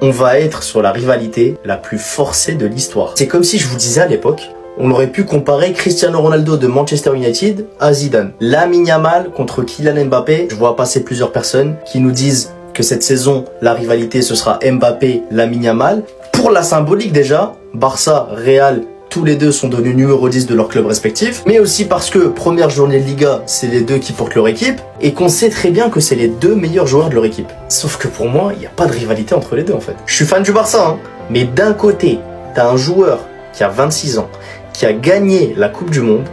on va être sur la rivalité la plus forcée de l'histoire. C'est comme si je vous disais à l'époque, on aurait pu comparer Cristiano Ronaldo de Manchester United à Zidane. Lamine Yamal contre Kylian Mbappé. Je vois passer plusieurs personnes qui nous disent que cette saison, la rivalité, ce sera Mbappé-Lamine Yamal. Pour la symbolique déjà, Barça, Real, tous les deux sont devenus numéro 10 de leur club respectif, mais aussi parce que première journée de Liga, c'est les deux qui portent leur équipe, et qu'on sait très bien que c'est les deux meilleurs joueurs de leur équipe. Sauf que pour moi, il n'y a pas de rivalité entre les deux en fait. Je suis fan du Barça, hein, mais d'un côté, t'as un joueur qui a 26 ans, qui a gagné la Coupe du Monde,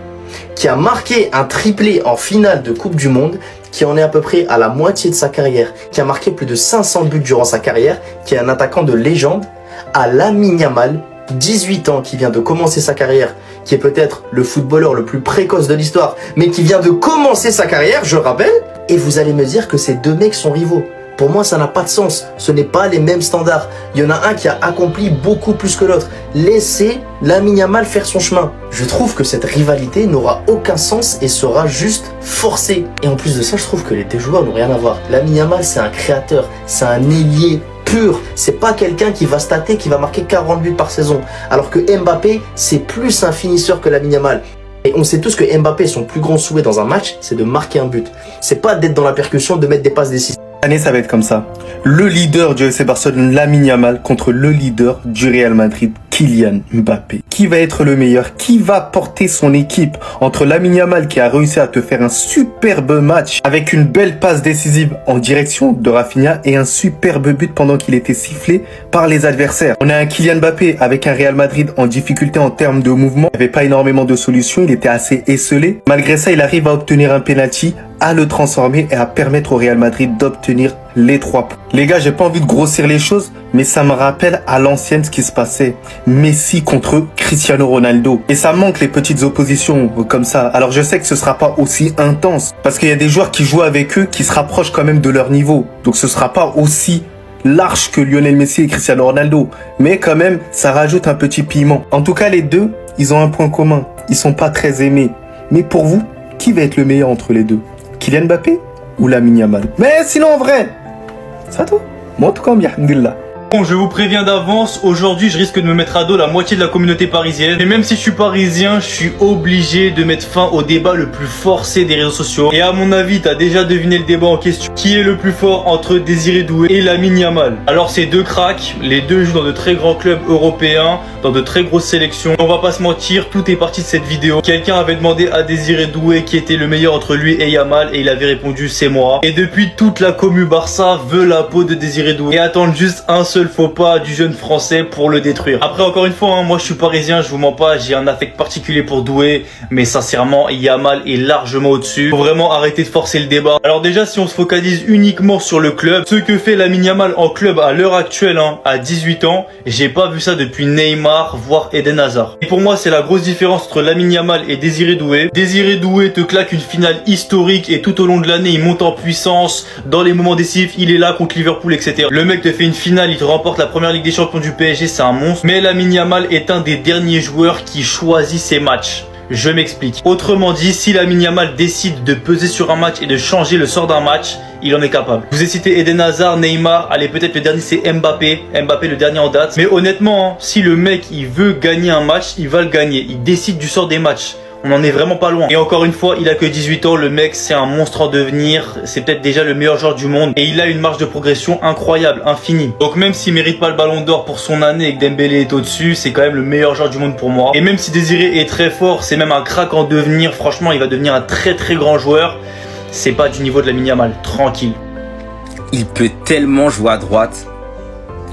qui a marqué un triplé en finale de Coupe du Monde, qui en est à peu près à la moitié de sa carrière, qui a marqué plus de 500 buts durant sa carrière, qui est un attaquant de légende, à Lamine Yamal, 18 ans, qui vient de commencer sa carrière, qui est peut-être le footballeur le plus précoce de l'histoire, mais qui vient de commencer sa carrière, je rappelle, et vous allez me dire que ces deux mecs sont rivaux. Pour moi, ça n'a pas de sens. Ce n'est pas les mêmes standards. Il y en a un qui a accompli beaucoup plus que l'autre. Laissez Lamine Yamal faire son chemin. Je trouve que cette rivalité n'aura aucun sens et sera juste forcée. Et en plus de ça, je trouve que les deux joueurs n'ont rien à voir. Lamine Yamal, c'est un créateur, c'est un ailier pur. C'est pas quelqu'un qui va stater, qui va marquer 40 buts par saison. Alors que Mbappé, c'est plus un finisseur que Lamine Yamal. Et on sait tous que Mbappé, son plus grand souhait dans un match, c'est de marquer un but. C'est pas d'être dans la percussion, de mettre des passes décisives. Cette année, ça va être comme ça. Le leader du FC Barcelone, Lamine Yamal, contre le leader du Real Madrid, Kylian Mbappé. Qui va être le meilleur? Qui va porter son équipe? Entre Lamine Yamal qui a réussi à te faire un superbe match avec une belle passe décisive en direction de Rafinha et un superbe but pendant qu'il était sifflé par les adversaires. On a un Kylian Mbappé avec un Real Madrid en difficulté en termes de mouvement. Il n'y avait pas énormément de solutions, il était assez esselé. Malgré ça, il arrive à obtenir un penalty, à le transformer et à permettre au Real Madrid d'obtenir les 3 points. Les gars, j'ai pas envie de grossir les choses, mais ça me rappelle à l'ancienne ce qui se passait. Messi contre Cristiano Ronaldo. Et ça manque les petites oppositions comme ça. Alors je sais que ce sera pas aussi intense, parce qu'il y a des joueurs qui jouent avec eux qui se rapprochent quand même de leur niveau. Donc ce sera pas aussi large que Lionel Messi et Cristiano Ronaldo. Mais quand même, ça rajoute un petit piment. En tout cas, les deux, ils ont un point commun. Ils sont pas très aimés. Mais pour vous, qui va être le meilleur entre les deux? Kylian Mbappé ou Lamine Yamal? Mais sinon, en vrai, ça toi. Moi, en tout cas, alhamdulillah. Bon, je vous préviens d'avance, aujourd'hui je risque de me mettre à dos la moitié de la communauté parisienne. Et même si je suis parisien, je suis obligé de mettre fin au débat le plus forcé des réseaux sociaux. Et à mon avis, t'as déjà deviné le débat en question. Qui est le plus fort entre Désiré Doué et Lamine Yamal? Alors ces deux cracks, les deux jouent dans de très grands clubs européens, dans de très grosses sélections. On va pas se mentir, tout est parti de cette vidéo. Quelqu'un avait demandé à Désiré Doué qui était le meilleur entre lui et Yamal et il avait répondu c'est moi. Et depuis, toute la commu Barça veut la peau de Désiré Doué et attendent juste un seul faux pas du jeune français pour le détruire. Après, encore une fois, hein, moi je suis parisien, je vous mens pas, j'ai un affect particulier pour Doué, mais sincèrement, Yamal est largement au-dessus. Faut vraiment arrêter de forcer le débat. Alors déjà, si on se focalise uniquement sur le club, ce que fait Lamine Yamal en club à l'heure actuelle, hein, à 18 ans, j'ai pas vu ça depuis Neymar, voire Eden Hazard. Et pour moi, c'est la grosse différence entre Lamine Yamal et Désiré Doué. Désiré Doué te claque une finale historique et tout au long de l'année, il monte en puissance. Dans les moments décisifs, il est là contre Liverpool, etc. Le mec te fait une finale, il te remporte la première Ligue des Champions du PSG, c'est un monstre. Mais Lamine Yamal est un des derniers joueurs qui choisit ses matchs. Je m'explique. Autrement dit, si Lamine Yamal décide de peser sur un match et de changer le sort d'un match, il en est capable. Je vous ai cité Eden Hazard, Neymar, allez peut-être le dernier c'est Mbappé. Mbappé le dernier en date. Mais honnêtement, hein, si le mec il veut gagner un match, il va le gagner. Il décide du sort des matchs. On en est vraiment pas loin. Et encore une fois, il a que 18 ans, le mec c'est un monstre en devenir, c'est peut-être déjà le meilleur joueur du monde et il a une marge de progression incroyable, infinie. Donc même s'il mérite pas le ballon d'or pour son année et que Dembélé est au-dessus, c'est quand même le meilleur joueur du monde pour moi. Et même si Désiré est très fort, c'est même un crack en devenir, franchement il va devenir un très très grand joueur. C'est pas du niveau de Lamine Yamal, tranquille. Il peut tellement jouer à droite.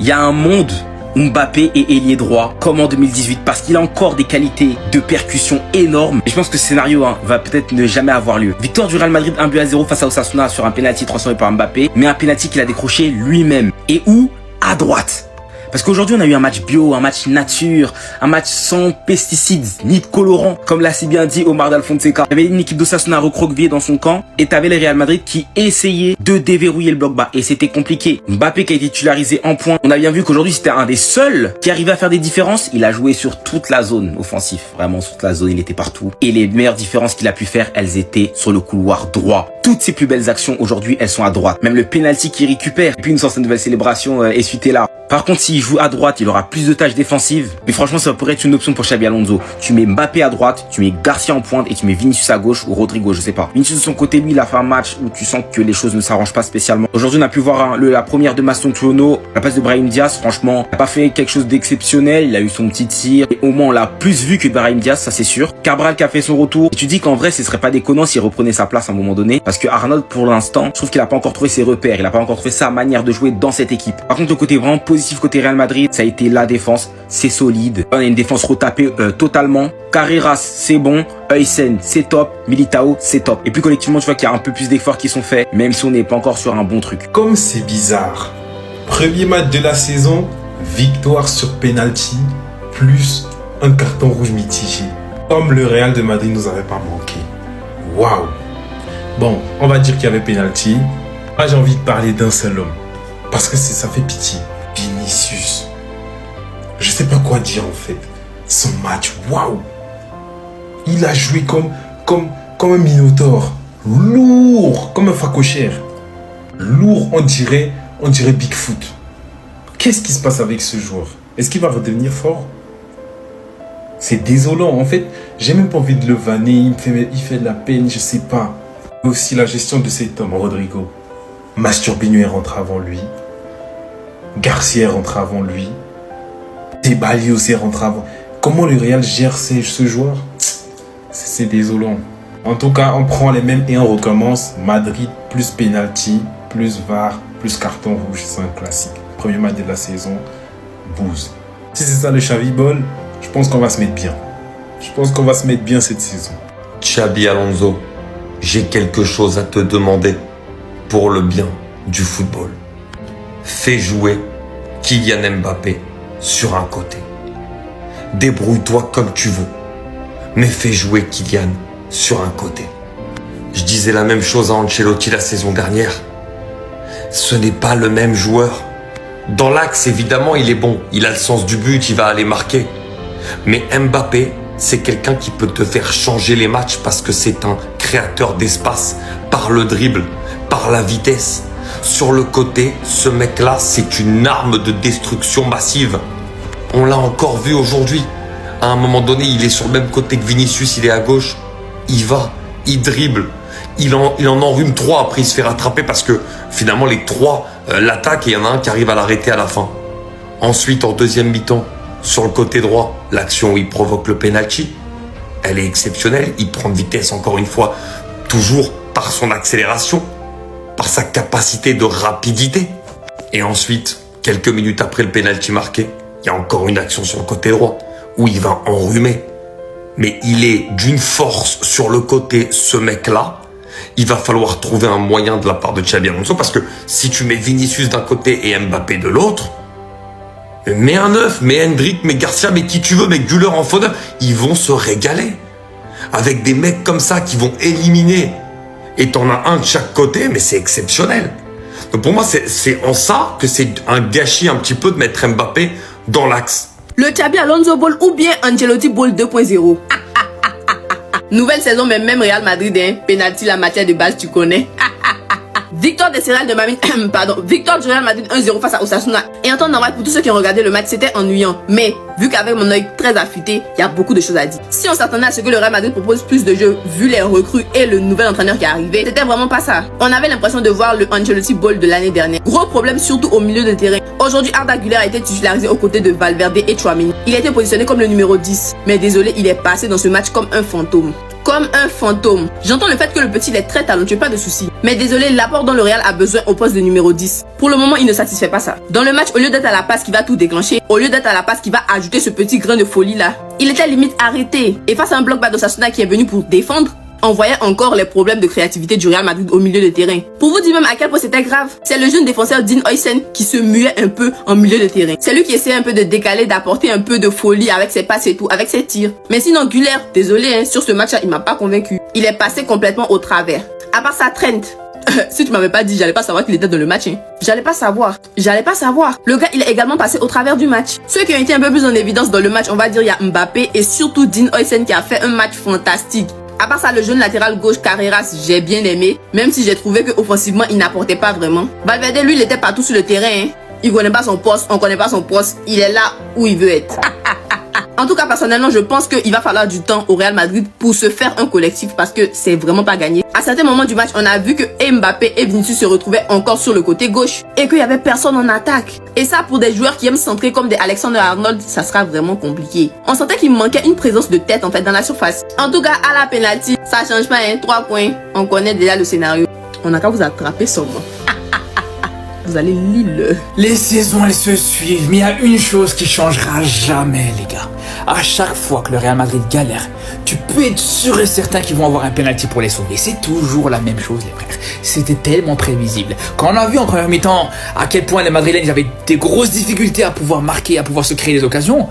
Il y a un monde Mbappé est ailier droit, comme en 2018, parce qu'il a encore des qualités de percussion énormes. Et je pense que ce scénario va peut-être ne jamais avoir lieu. Victoire du Real Madrid 1-0 face à Osasuna sur un penalty transformé par Mbappé, mais un penalty qu'il a décroché lui-même. Et où? À droite. Parce qu'aujourd'hui, on a eu un match bio, un match nature, un match sans pesticides, ni de colorants. Comme l'a si bien dit Omar Dal Fonseca. Il y avait une équipe d'Osasuna recroquevillée dans son camp et t'avais le Real Madrid qui essayait de déverrouiller le bloc bas. Et c'était compliqué. Mbappé qui a été titularisé en pointe. On a bien vu qu'aujourd'hui, c'était un des seuls qui arrivait à faire des différences. Il a joué sur toute la zone offensive. Vraiment, sur toute la zone, il était partout. Et les meilleures différences qu'il a pu faire, elles étaient sur le couloir droit. Toutes ses plus belles actions aujourd'hui, elles sont à droite. Même le penalty qu'il récupère. Et puis une sorte de nouvelle célébration essuitée là. Par contre, s'il joue à droite, il aura plus de tâches défensives. Mais franchement, ça pourrait être une option pour Xabi Alonso. Tu mets Mbappé à droite, tu mets Garcia en pointe et tu mets Vinicius à gauche ou Rodrigo, je sais pas. Vinicius de son côté, lui, il a fait un match où tu sens que les choses ne s'arrangent pas spécialement. Aujourd'hui, on a pu voir la première de Mastantuono, la passe de Brahim Diaz. Franchement, il n'a pas fait quelque chose d'exceptionnel. Il a eu son petit tir. Et au moins, on l'a plus vu que Brahim Diaz, ça c'est sûr. Cabral qui a fait son retour. Et tu dis qu'en vrai, ce serait pas déconnant s'il reprenait sa place à un moment donné. Parce que Arnold, pour l'instant, je trouve qu'il a pas encore trouvé ses repères. Il a pas encore trouvé sa manière de jouer dans cette équipe. Par contre, le côté vraiment positif côté Real Madrid, ça a été la défense. C'est solide. On a une défense retapée totalement. Carreras, c'est bon. Huysen, c'est top. Militao, c'est top. Et puis collectivement, tu vois qu'il y a un peu plus d'efforts qui sont faits, même si on n'est pas encore sur un bon truc. Comme c'est bizarre. Premier match de la saison, victoire sur penalty, plus un carton rouge mitigé. Comme le Real de Madrid nous avait pas manqué. Waouh. Bon, on va dire qu'il y avait penalty. Moi, j'ai envie de parler d'un seul homme. Parce que ça fait pitié. Vinicius. Je sais pas quoi dire en fait. Son match, waouh. Il a joué comme un Minotaure. Lourd, comme un facochère. Lourd, on dirait Bigfoot. Qu'est-ce qui se passe avec ce joueur? Est-ce qu'il va redevenir fort? C'est désolant. En fait, j'ai même pas envie de le vanner. Il fait de la peine, je sais pas. Aussi la gestion de cet homme, Rodrigo. Masturbino rentre avant lui. Garcia rentre avant lui. Debali aussi rentre avant. Comment le Real gère ce joueur? C'est désolant. En tout cas, on prend les mêmes et on recommence. Madrid plus penalty, plus VAR, plus carton rouge. C'est un classique. Premier match de la saison, bouse. Si c'est ça le Xavi Ball, je pense qu'on va se mettre bien. Je pense qu'on va se mettre bien cette saison. Xabi Alonso, j'ai quelque chose à te demander pour le bien du football. Fais jouer Kylian Mbappé sur un côté. Débrouille-toi comme tu veux, mais fais jouer Kylian sur un côté. Je disais la même chose à Ancelotti la saison dernière. Ce n'est pas le même joueur. Dans l'axe, évidemment, il est bon. Il a le sens du but, il va aller marquer. Mais Mbappé, c'est quelqu'un qui peut te faire changer les matchs parce que c'est un créateur d'espace par le dribble, par la vitesse. Sur le côté, ce mec-là, c'est une arme de destruction massive. On l'a encore vu aujourd'hui. À un moment donné, il est sur le même côté que Vinicius, il est à gauche. Il va, il dribble. Il en enrhume 3, après il se fait rattraper parce que finalement les 3 l'attaquent et il y en a un qui arrive à l'arrêter à la fin. Ensuite, en deuxième mi-temps, sur le côté droit, l'action où il provoque le penalty, elle est exceptionnelle. Il prend de vitesse encore une fois, toujours par son accélération, par sa capacité de rapidité. Et ensuite, quelques minutes après le penalty marqué, il y a encore une action sur le côté droit où il va enrhumer. Mais il est d'une force sur le côté, ce mec-là. Il va falloir trouver un moyen de la part de Xabi Alonso parce que si tu mets Vinicius d'un côté et Mbappé de l'autre, mets un neuf, mets Hendrick, mets Garcia, mets qui tu veux, mets Güler en fauteuil, ils vont se régaler. Avec des mecs comme ça qui vont éliminer. Et t'en as un de chaque côté, mais c'est exceptionnel. Donc pour moi, c'est en ça que c'est un gâchis un petit peu de mettre Mbappé dans l'axe. Le Xabi Alonso Ball ou bien Ancelotti Ball 2.0. Nouvelle saison, mais même Real Madrid, hein. Penalty, la matière de base, tu connais. Victoire des Céréales de Mamine, victoire du Real Madrid 1-0 face à Osasuna. Et en temps normal, pour tous ceux qui ont regardé le match, c'était ennuyant. Mais, vu qu'avec mon œil très affûté, il y a beaucoup de choses à dire. Si on s'attendait à ce que le Real Madrid propose plus de jeux, vu les recrues et le nouvel entraîneur qui est arrivé, c'était vraiment pas ça. On avait l'impression de voir le Ancelotti Ball de l'année dernière. Gros problème surtout au milieu de terrain. Aujourd'hui, Arda Güler a été titularisé aux côtés de Valverde et Tchouaméni. Il a été positionné comme le numéro 10. Mais désolé, il est passé dans ce match comme un fantôme. Comme un fantôme. J'entends le fait que le petit il est très talentueux, pas de souci. Mais désolé, l'apport dont le Real a besoin au poste de numéro 10. Pour le moment, il ne satisfait pas ça. Dans le match, au lieu d'être à la passe qui va tout déclencher, au lieu d'être à la passe qui va ajouter ce petit grain de folie là, il était limite arrêté. Et face à un bloc bas d'Osasuna qui est venu pour défendre, On voyait encore les problèmes de créativité du Real Madrid au milieu de terrain. Pour vous dire même à quel point c'était grave, c'est le jeune défenseur Dean Huijsen qui se muait un peu en milieu de terrain. C'est lui qui essayait un peu de décaler, d'apporter un peu de folie avec ses passes et tout, avec ses tirs. Mais sinon, Güler, désolé, hein, sur ce match-là, il m'a pas convaincu. Il est passé complètement au travers. À part ça, Trent. Si tu m'avais pas dit, j'allais pas savoir qu'il était dans le match. Hein. J'allais pas savoir. Le gars, il est également passé au travers du match. Ceux qui ont été un peu plus en évidence dans le match, on va dire, il y a Mbappé et surtout Dean Huijsen qui a fait un match fantastique. À part ça, le jeune latéral gauche Carreras, j'ai bien aimé, même si j'ai trouvé que offensivement, il n'apportait pas vraiment. Valverde, lui, il était partout sur le terrain. Hein. Il connaît pas son poste, on connaît pas son poste. Il est là où il veut être. En tout cas, personnellement, je pense qu'il va falloir du temps au Real Madrid pour se faire un collectif parce que c'est vraiment pas gagné. À certains moments du match, on a vu que Mbappé et Vinicius se retrouvaient encore sur le côté gauche et qu'il y avait personne en attaque. Et ça, pour des joueurs qui aiment centrer comme des Alexander-Arnold, ça sera vraiment compliqué. On sentait qu'il manquait une présence de tête en fait dans la surface. En tout cas, à la penalty, ça change pas, hein. 3 points. On connaît déjà le scénario. On n'a qu'à vous attraper seulement. Vous allez Lille. Les saisons, elles se suivent, mais il y a une chose qui changera jamais, les gars. À chaque fois que le Real Madrid galère, tu peux être sûr et certain qu'ils vont avoir un penalty pour les sauver. C'est toujours la même chose, les frères. C'était tellement prévisible. Quand on a vu en première mi-temps à quel point les Madrilènes avaient des grosses difficultés à pouvoir marquer, à pouvoir se créer des occasions,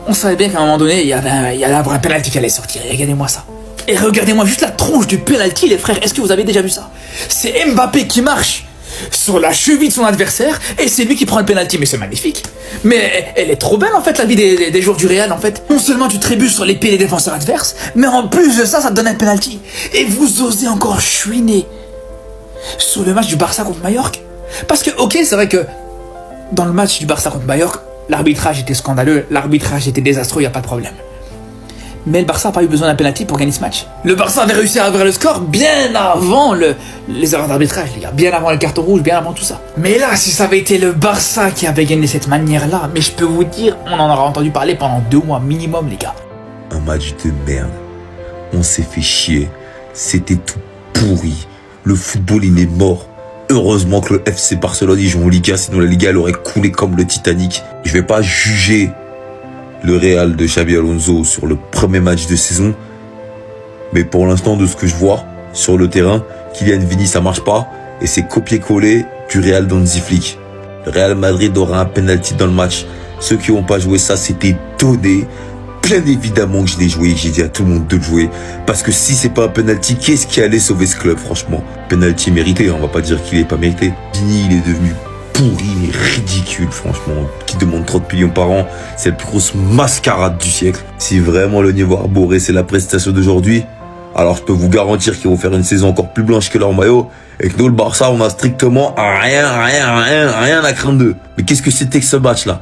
on savait bien qu'à un moment donné, il y allait avoir un penalty qui allait sortir. Et regardez-moi ça. Et regardez-moi juste la tronche du penalty, les frères. Est-ce que vous avez déjà vu ça? C'est Mbappé qui marche sur la cheville de son adversaire et c'est lui qui prend le penalty. Mais c'est magnifique. Mais elle est trop belle en fait, la vie des joueurs du Real en fait. Non seulement tu trébuches sur les pieds des défenseurs adverses, mais en plus de ça, ça te donne un penalty. Et vous osez encore chouiner sur le match du Barça contre Mallorca. Parce que ok, c'est vrai que dans le match du Barça contre Mallorca, l'arbitrage était scandaleux, l'arbitrage était désastreux, il n'y a pas de problème. Mais le Barça n'a pas eu besoin d'un penalty pour gagner ce match. Le Barça avait réussi à ouvrir le score bien avant les erreurs d'arbitrage, les gars. Bien avant le carton rouge, bien avant tout ça. Mais là, si ça avait été le Barça qui avait gagné de cette manière-là, mais je peux vous dire, on en aura entendu parler pendant 2 mois minimum, les gars. Un match de merde. On s'est fait chier. C'était tout pourri. Le football, il est mort. Heureusement que le FC Barcelone, ils jouent en Liga, sinon la Liga, elle aurait coulé comme le Titanic. Je vais pas juger le Real de Xabi Alonso sur le premier match de saison. Mais pour l'instant, de ce que je vois sur le terrain, Kylian Vini, ça marche pas. Et c'est copier-coller du Real d'Hansi Flick. Le Real Madrid aura un penalty dans le match. Ceux qui n'ont pas joué ça, c'était donné. Bien évidemment que je l'ai joué, j'ai dit à tout le monde de le jouer. Parce que si c'est pas un penalty, qu'est-ce qui allait sauver ce club, franchement? Penalty mérité, on va pas dire qu'il est pas mérité. Vini, il est devenu pourri, mais ridicule, franchement. Qui demande 30 millions par an, c'est la plus grosse mascarade du siècle. Si vraiment le niveau arboré, c'est la prestation d'aujourd'hui, alors je peux vous garantir qu'ils vont faire une saison encore plus blanche que leur maillot. Et que nous, le Barça, on a strictement rien à craindre d'eux. Mais qu'est-ce que c'était que ce match-là?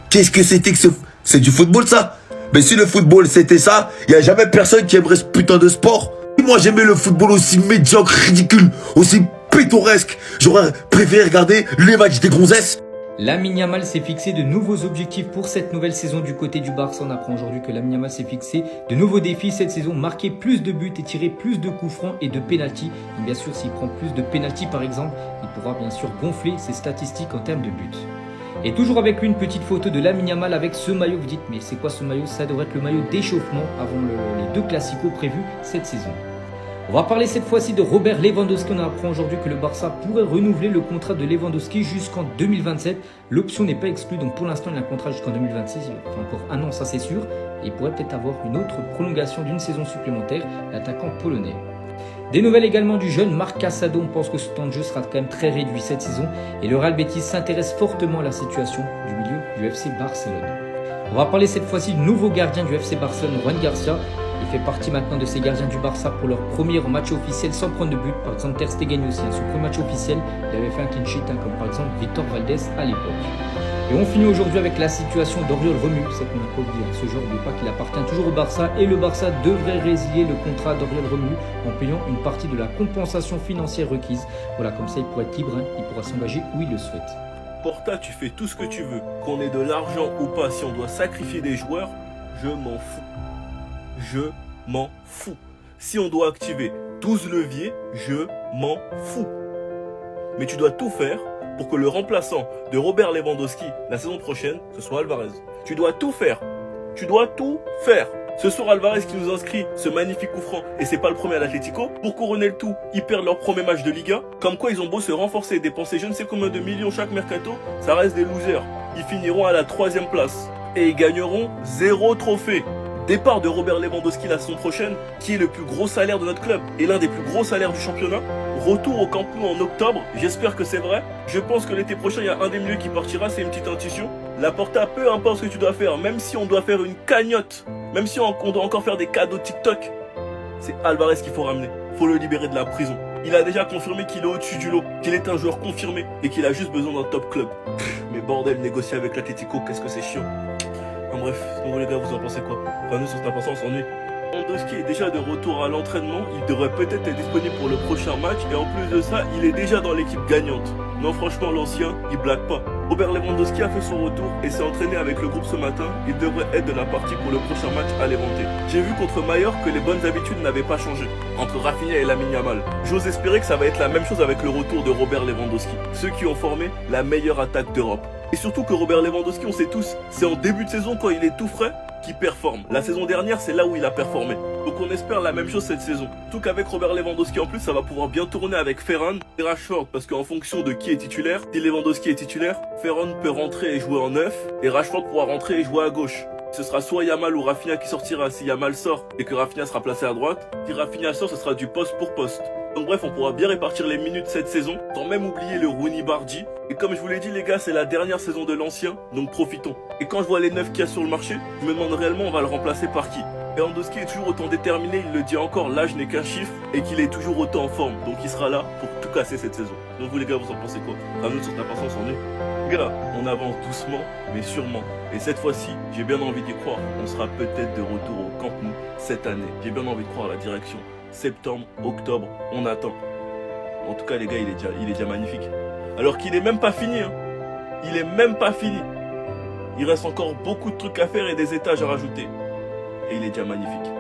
Qu'est-ce que c'était que ce... C'est du football, ça? Mais si le football c'était ça, il y a jamais personne qui aimerait ce putain de sport. Moi j'aimais le football aussi médiocre, ridicule, aussi pittoresque. J'aurais préféré regarder les matchs des gonzesses. Lamine Yamal s'est fixé de nouveaux objectifs pour cette nouvelle saison du côté du Barça. On apprend aujourd'hui que Lamine Yamal s'est fixé de nouveaux défis cette saison, marquer plus de buts et tirer plus de coups francs et de pénalty. Et bien sûr, s'il prend plus de pénalty par exemple, il pourra bien sûr gonfler ses statistiques en termes de buts. Et toujours avec lui, une petite photo de Lamine Yamal avec ce maillot. Vous dites, mais c'est quoi ce maillot? Ça devrait être le maillot d'échauffement avant les 2 classicos prévus cette saison. On va parler cette fois-ci de Robert Lewandowski. On apprend aujourd'hui que le Barça pourrait renouveler le contrat de Lewandowski jusqu'en 2027. L'option n'est pas exclue, donc pour l'instant il a un contrat jusqu'en 2026. Il fait encore 1 an, ça c'est sûr. Et il pourrait peut-être avoir une autre prolongation d'une saison supplémentaire, l'attaquant polonais. Des nouvelles également du jeune Marc Casado. On pense que ce temps de jeu sera quand même très réduit cette saison. Et le Real Betis s'intéresse fortement à la situation du milieu du FC Barcelone. On va parler cette fois-ci du nouveau gardien du FC Barcelone, Juan Garcia. Il fait partie maintenant de ces gardiens du Barça pour leur premier match officiel sans prendre de but. Par exemple, Ter Stegen aussi, son premier match officiel, il avait fait un clean sheet, comme par exemple Victor Valdés à l'époque. Et on finit aujourd'hui avec la situation d'Oriol Romeu. C'est qu'on n'a pas oublié ce joueur, n'oublie pas qu'il appartient toujours au Barça et le Barça devrait résilier le contrat d'Oriol Romeu en payant une partie de la compensation financière requise. Voilà, comme ça il pourra être libre, il pourra s'engager où il le souhaite. Porta, tu fais tout ce que tu veux. Qu'on ait de l'argent ou pas, si on doit sacrifier des joueurs, je m'en fous. Je m'en fous. Si on doit activer 12 leviers, je m'en fous. Mais tu dois tout faire pour que le remplaçant de Robert Lewandowski la saison prochaine, ce soit Alvarez. Tu dois tout faire. Tu dois tout faire. Ce soir, Alvarez qui nous inscrit ce magnifique coup franc, et c'est pas le premier à l'Atlético. Pour couronner le tout, ils perdent leur premier match de Liga. Comme quoi, ils ont beau se renforcer et dépenser je ne sais combien de millions chaque mercato, ça reste des losers. Ils finiront à la 3e place. Et ils gagneront 0 trophée. Départ de Robert Lewandowski la saison prochaine, qui est le plus gros salaire de notre club et l'un des plus gros salaires du championnat. Retour au Camp Nou en octobre, j'espère que c'est vrai. Je pense que l'été prochain, il y a un des milieux qui partira, c'est une petite intuition. Laporta, peu importe ce que tu dois faire, même si on doit faire une cagnotte, même si on doit encore faire des cadeaux TikTok, c'est Alvarez qu'il faut ramener. Faut le libérer de la prison. Il a déjà confirmé qu'il est au-dessus du lot, qu'il est un joueur confirmé et qu'il a juste besoin d'un top club. Mais bordel, négocier avec l'Atlético, qu'est-ce que c'est chiant. Enfin bref, donc les gars, vous en pensez quoi? Enfin nous, sur cette impatience, on s'ennuie. Lewandowski est déjà de retour à l'entraînement, il devrait peut-être être disponible pour le prochain match et en plus de ça, il est déjà dans l'équipe gagnante. Non franchement, l'ancien, il blague pas. Robert Lewandowski a fait son retour et s'est entraîné avec le groupe ce matin, il devrait être de la partie pour le prochain match à Levante. J'ai vu contre Mallorca que les bonnes habitudes n'avaient pas changé, entre Rafinha et Lamine Yamal. J'ose espérer que ça va être la même chose avec le retour de Robert Lewandowski, ceux qui ont formé la meilleure attaque d'Europe. Et surtout que Robert Lewandowski, on sait tous, c'est en début de saison quand il est tout frais qui performe. La saison dernière, c'est là où il a performé. Donc on espère la même chose cette saison. Tout qu'avec Robert Lewandowski en plus, ça va pouvoir bien tourner avec Ferran et Rashford. Parce qu'en fonction de qui est titulaire, si Lewandowski est titulaire, Ferran peut rentrer et jouer en neuf, et Rashford pourra rentrer et jouer à gauche. Ce sera soit Yamal ou Rafinha qui sortira si Yamal sort et que Rafinha sera placé à droite. Si Rafinha sort, ce sera du poste pour poste. Donc bref, on pourra bien répartir les minutes cette saison, sans même oublier le Rooney Bardi. Et comme je vous l'ai dit les gars, c'est la dernière saison de l'ancien, donc profitons. Et quand je vois les neufs qu'il y a sur le marché, je me demande réellement on va le remplacer par qui. Lewandowski est toujours autant déterminé, il le dit encore, l'âge n'est qu'un chiffre, et qu'il est toujours autant en forme. Donc il sera là pour tout casser cette saison. Donc vous les gars, vous en pensez quoi? Ramenez sur ta patience en est. Les gars, on avance doucement, mais sûrement. Et cette fois-ci, j'ai bien envie d'y croire. On sera peut-être de retour au Camp Nou cette année. J'ai bien envie de croire à la direction. Septembre, octobre, on attend. En tout cas les gars, il est déjà magnifique. Alors qu'il est même pas fini, hein. Il est même pas fini. Il reste encore beaucoup de trucs à faire et des étages à rajouter. Et il est déjà magnifique.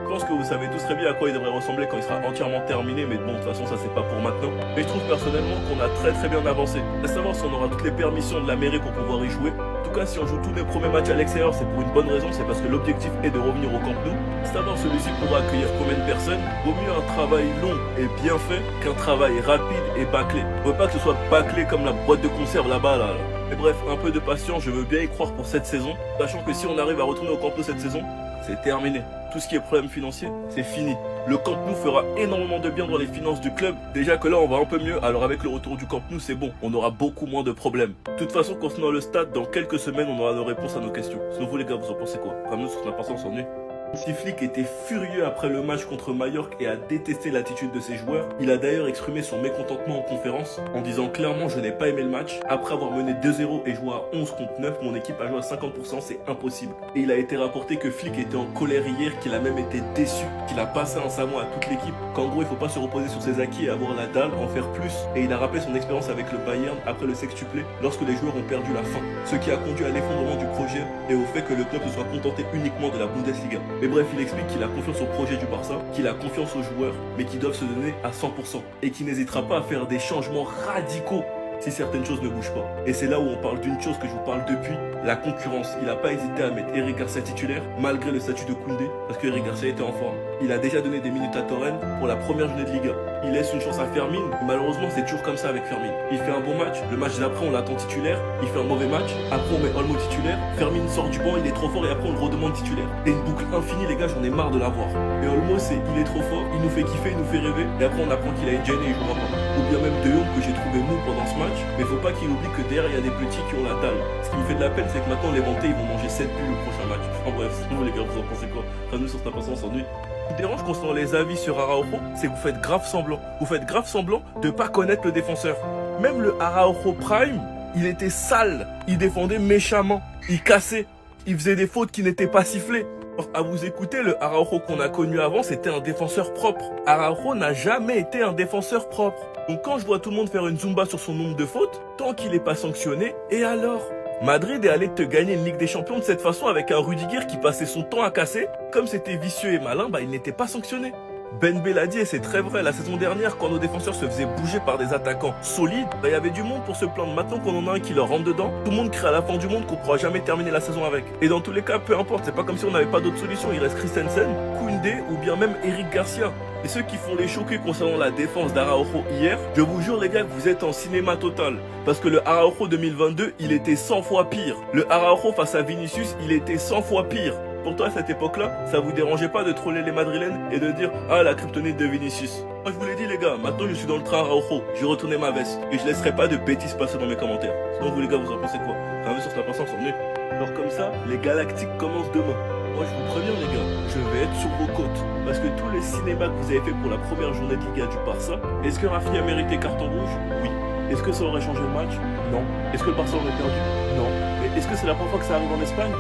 Je pense que vous savez tous très bien à quoi il devrait ressembler quand il sera entièrement terminé, mais bon, de toute façon, ça c'est pas pour maintenant. Mais je trouve personnellement qu'on a très bien avancé. À savoir si on aura toutes les permissions de la mairie pour pouvoir y jouer. En tout cas, si on joue tous les premiers matchs à l'extérieur, c'est pour une bonne raison, c'est parce que l'objectif est de revenir au Camp Nou. Savoir celui-ci pourra accueillir combien de personnes, vaut mieux un travail long et bien fait qu'un travail rapide et bâclé. On veut pas que ce soit bâclé comme la boîte de conserve là-bas, là. Mais bref, un peu de patience, je veux bien y croire pour cette saison, sachant que si on arrive à retourner au Camp Nou cette saison, c'est terminé. Tout ce qui est problème financier, c'est fini. Le Camp Nou fera énormément de bien dans les finances du club. Déjà que là, on va un peu mieux. Alors avec le retour du Camp Nou, c'est bon. On aura beaucoup moins de problèmes. De toute façon, concernant le stade, dans quelques semaines, on aura nos réponses à nos questions. Sinon, vous les gars, vous en pensez quoi? Comme nous, sur la patience, on est. Si Flick était furieux après le match contre Mallorca et a détesté l'attitude de ses joueurs, il a d'ailleurs exprimé son mécontentement en conférence en disant clairement je n'ai pas aimé le match. Après avoir mené 2-0 et joué à 11 contre 9, mon équipe a joué à 50%, c'est impossible. Et il a été rapporté que Flick était en colère hier, qu'il a même été déçu, qu'il a passé un savon à toute l'équipe, qu'en gros il faut pas se reposer sur ses acquis et avoir la dalle, en faire plus. Et il a rappelé son expérience avec le Bayern après le sextuplé lorsque les joueurs ont perdu la fin. Ce qui a conduit à l'effondrement du projet et au fait que le club se soit contenté uniquement de la Bundesliga. Mais bref, il explique qu'il a confiance au projet du Barça, qu'il a confiance aux joueurs, mais qu'ils doivent se donner à 100%. Et qu'il n'hésitera pas à faire des changements radicaux si certaines choses ne bougent pas. Et c'est là où on parle d'une chose que je vous parle depuis, la concurrence. Il n'a pas hésité à mettre Eric Garcia titulaire, malgré le statut de Koundé, parce que Eric Garcia était en forme. Il a déjà donné des minutes à Torren pour la première journée de Liga. Il laisse une chance à Fermin, malheureusement c'est toujours comme ça avec Fermin. Il fait un bon match, le match d'après on l'attend titulaire, il fait un mauvais match, après on met Olmo titulaire, Fermin sort du banc, il est trop fort et après on le redemande titulaire. Et une boucle infinie les gars, j'en ai marre de la voir. Et Olmo c'est il est trop fort, il nous fait kiffer, il nous fait rêver, et après on apprend qu'il a une gêne et il jouera pas. Ou bien même De Jong que j'ai trouvé mou pendant ce match, mais faut pas qu'il oublie que derrière il y a des petits qui ont la dalle. Ce qui me fait de la peine c'est que maintenant les Vantés ils vont manger 7 buts au prochain match. Enfin bref, vous les gars vous en pensez quoi? Enfin nous sur ta patience on s'ennuie. Ce qui me dérange concernant les avis sur Araujo, c'est que vous faites grave semblant. Vous faites grave semblant de pas connaître le défenseur. Même le Araujo Prime, il était sale. Il défendait méchamment. Il cassait. Il faisait des fautes qui n'étaient pas sifflées. Alors, à vous écouter, le Araujo qu'on a connu avant, c'était un défenseur propre. Araujo n'a jamais été un défenseur propre. Donc quand je vois tout le monde faire une zumba sur son nombre de fautes, tant qu'il n'est pas sanctionné, et alors ? Madrid est allé te gagner une Ligue des Champions de cette façon avec un Rudiger qui passait son temps à casser. Comme c'était vicieux et malin, il n'était pas sanctionné. Ben Beladi, et c'est très vrai, la saison dernière, quand nos défenseurs se faisaient bouger par des attaquants solides, il y avait du monde pour se plaindre. Maintenant qu'on en a un qui leur rentre dedans, tout le monde crie à la fin du monde qu'on pourra jamais terminer la saison avec. Et dans tous les cas, peu importe, c'est pas comme si on n'avait pas d'autres solutions. Il reste Christensen, Koundé ou bien même Eric Garcia. Et ceux qui font les choquer concernant la défense d'Araujo hier, je vous jure les gars que vous êtes en cinéma total. Parce que le Araujo 2022, il était 100 fois pire. Le Araujo face à Vinicius, il était 100 fois pire. Pour toi, à cette époque-là, ça vous dérangeait pas de troller les Madrilènes et de dire « Ah, la kryptonite de Vinicius ». Moi, je vous l'ai dit les gais, maintenant je suis dans le train Araujo, j'ai retourné ma veste et je laisserai pas de bêtises passer dans mes commentaires. Sinon vous les gars, vous en pensez quoi? Quand même sur cette personne, sont venus. Alors comme ça, les Galactiques commencent demain. Moi, je vous préviens les gars, je vais être sur vos côtes. Parce que tous les cinémas que vous avez fait pour la première journée de Liga du Barça, est-ce que Rafinha a mérité carton rouge? Oui. Est-ce que ça aurait changé le match? Non. Est-ce que le Barça aurait perdu? Non. Mais est-ce que c'est la première fois que ça arrive en Espagne?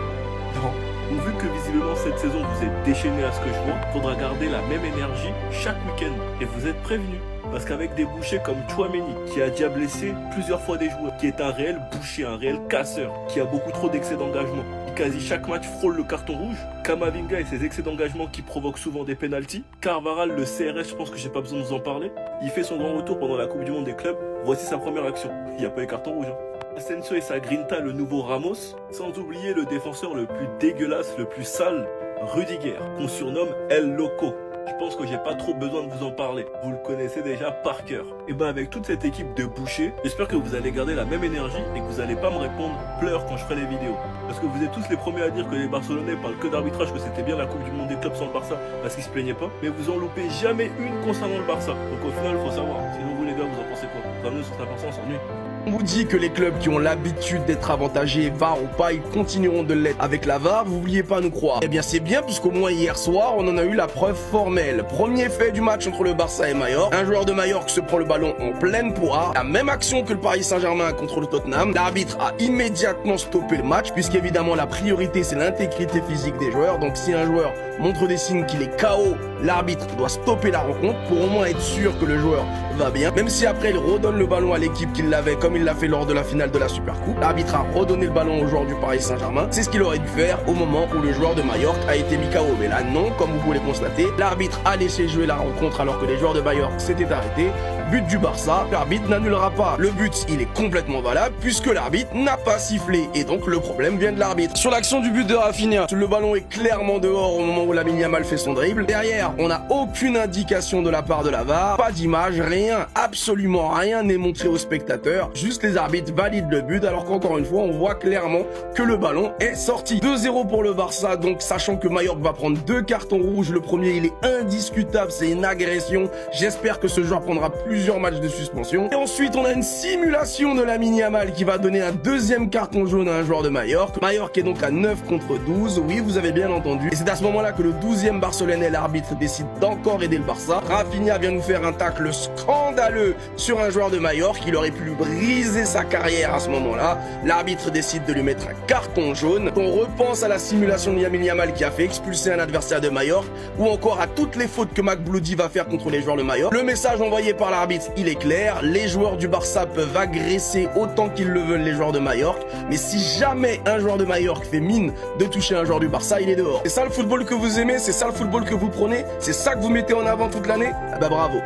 Non. Donc vu que visiblement cette saison vous êtes déchaînés à ce que je vois, faudra garder la même énergie chaque week-end. Et vous êtes prévenus. Parce qu'avec des bouchers comme Tchouaméni, qui a déjà blessé plusieurs fois des joueurs, qui est un réel boucher, un réel casseur, qui a beaucoup trop d'excès d'engagement, qui quasi chaque match frôle le carton rouge, Kamavinga et ses excès d'engagement qui provoquent souvent des pénaltys, Carvajal, le CRS, je pense que j'ai pas besoin de vous en parler, il fait son grand retour pendant la Coupe du Monde des clubs, voici sa première action, il n'y a pas eu carton rouge. Asensio et sa grinta, le nouveau Ramos, sans oublier le défenseur le plus dégueulasse, le plus sale, Rudiger, qu'on surnomme El Loco. Je pense que j'ai pas trop besoin de vous en parler. Vous le connaissez déjà par cœur. Et ben avec toute cette équipe de bouchers, j'espère que vous allez garder la même énergie et que vous allez pas me répondre pleure quand je ferai les vidéos. Parce que vous êtes tous les premiers à dire que les Barcelonais parlent que d'arbitrage, que c'était bien la Coupe du Monde des clubs sans le Barça parce qu'ils se plaignaient pas. Mais vous en loupez jamais une concernant le Barça. Donc au final, faut savoir. Sinon vous les gars, vous en pensez quoi? Ramenez sur ta personne, on s'ennuie. On vous dit que les clubs qui ont l'habitude d'être avantagés, VAR ou pas, ils continueront de l'être avec la VAR, vous vouliez pas nous croire. Eh bien c'est bien puisqu'au moins hier soir, on en a eu la preuve formelle. Premier fait du match entre le Barça et Mallorca, un joueur de Mallorca se prend le ballon en pleine poire, la même action que le Paris Saint-Germain contre le Tottenham. L'arbitre a immédiatement stoppé le match puisqu'évidemment la priorité c'est l'intégrité physique des joueurs. Donc si un joueur montre des signes qu'il est KO, l'arbitre doit stopper la rencontre pour au moins être sûr que le joueur va bien. Même si après il redonne le ballon à l'équipe qui l'avait comme il l'a fait lors de la finale de la Supercoupe. L'arbitre a redonné le ballon au joueur du Paris Saint-Germain. C'est ce qu'il aurait dû faire au moment où le joueur de Mallorca a été mis KO. Mais là non, comme vous pouvez le constater, l'arbitre a laissé jouer la rencontre alors que les joueurs de Mallorca s'étaient arrêtés. But du Barça, l'arbitre n'annulera pas. Le but, il est complètement valable puisque l'arbitre n'a pas sifflé. Et donc le problème vient de l'arbitre. Sur l'action du but de Rafinha, le ballon est clairement dehors au moment où Lamine Yamal fait son dribble. Derrière, on n'a aucune indication de la part de la VAR, pas d'image, rien, absolument rien n'est montré aux spectateurs. Juste les arbitres valident le but alors qu'encore une fois, on voit clairement que le ballon est sorti. 2-0 pour le Barça, donc sachant que Mallorca va prendre 2 cartons rouges. Le premier, il est indiscutable, c'est une agression. J'espère que ce joueur prendra plusieurs matchs de suspension. Et ensuite, on a une simulation de Lamine Yamal qui va donner un deuxième carton jaune à un joueur de Mallorca. Mallorca est donc à 9 contre 12. Oui, vous avez bien entendu. Et c'est à ce moment-là que le 12e barcelonais, l'arbitre, décide d'encore aider le Barça. Rafinha vient nous faire un tacle scandaleux sur un joueur de Mallorca. Il aurait pu lui briser sa carrière à ce moment-là. L'arbitre décide de lui mettre un carton jaune. On repense à la simulation de Lamine Yamal qui a fait expulser un adversaire de Mallorca ou encore à toutes les fautes que McBloody va faire contre les joueurs de Mallorca. Le message envoyé par l'arbitre, il est clair. Les joueurs du Barça peuvent agresser autant qu'ils le veulent les joueurs de Mallorca. Mais si jamais un joueur de Mallorca fait mine de toucher un joueur du Barça, il est dehors. C'est ça le football que vous aimez? C'est ça le football que vous prenez? C'est ça que vous mettez en avant toute l'année? Ah bah bravo.